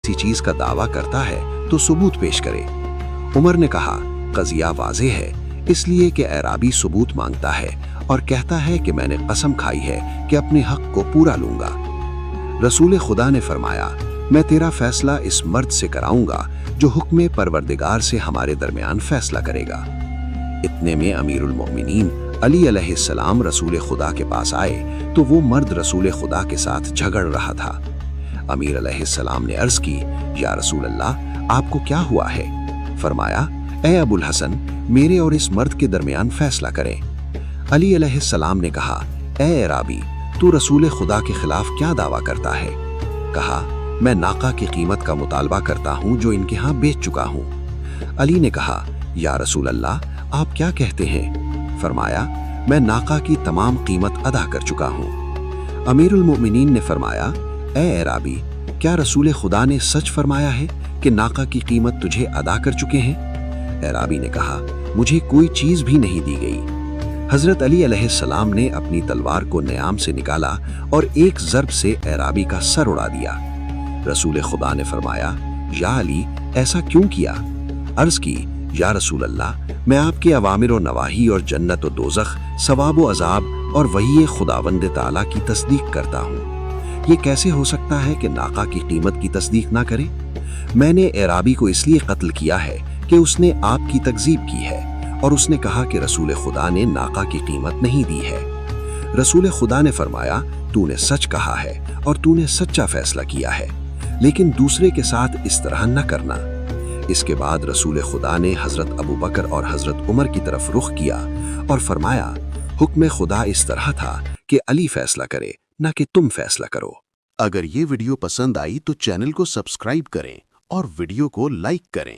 किसी चीज का दावा करता है तो सबूत पेश करे। उमर ने कहा, कज़िया वाज़ेह है, इसलिए कि एराबी सबूत मांगता है और कहता है कि मैंने कसम खाई है कि अपने हक को पूरा लूंगा। रसूल खुदा ने फरमाया, मैं तेरा फैसला इस मर्द से कराऊंगा जो हुक्म परवरदिगार से हमारे दरमियान फैसला करेगा। इतने में अमीरुल मोमिनीन अली अलैहिस्सलाम रसूल खुदा के पास आए तो वो मर्द रसूल खुदा के साथ झगड़ रहा था। अमीर अलैहिस्सलाम ने अर्ज की, या रसूल अल्लाह, आपको क्या हुआ है? फरमाया, ए अबुल हसन, मेरे और इस मर्द के दरमियान फैसला करें। अली अलैहिस्सलाम ने कहा, ए एराबी, तू रसूल खुदा के खिलाफ क्या दावा करता है? कहा, मैं नाका की कीमत का मुतालबा करता हूँ जो इनके यहाँ बेच चुका हूँ। अली ने कहा, या रसूल अल्लाह, आप क्या कहते हैं? फरमाया, मैं नाका की तमाम कीमत अदा कर चुका हूँ। अमीरुल मोमिनीन ने फरमाया, ए एराबी, क्या रसूल खुदा ने सच फरमाया है कि नाका की कीमत तुझे अदा कर चुके हैं? एराबी ने कहा, मुझे कोई चीज भी नहीं दी गई। हजरत अली अलैहिस्सलाम ने अपनी तलवार को न्याम से निकाला और एक ज़र्ब से एराबी का सर उड़ा दिया। रसूल खुदा ने फरमाया, या अली, ऐसा क्यों किया? अर्ज की, या रसूल अल्लाह, मैं आपके अवामिर और नवाही और जन्नत और दोज़ख, सवाब और अजाब और वही खुदावंद ताला की तस्दीक करता हूँ। ये कैसे हो सकता है कि नाका की कीमत की तस्दीक ना करे? मैंने एराबी को इसलिए कत्ल किया है कि उसने आपकी तकजीब की है और उसने कहा कि रसूल खुदा ने नाका की कीमत नहीं दी है। रसूल खुदा ने फरमाया, तूने सच कहा है और तूने सच्चा फैसला किया है, लेकिन दूसरे के साथ इस तरह न करना। इसके बाद रसूल खुदा ने हजरत अबू बकर और हजरत उमर की तरफ रुख किया और फरमाया, हुक्म खुदा इस तरह था कि अली फैसला करे, न कि तुम फैसला करो। अगर ये वीडियो पसंद आई तो चैनल को सब्सक्राइब करें और वीडियो को लाइक करें।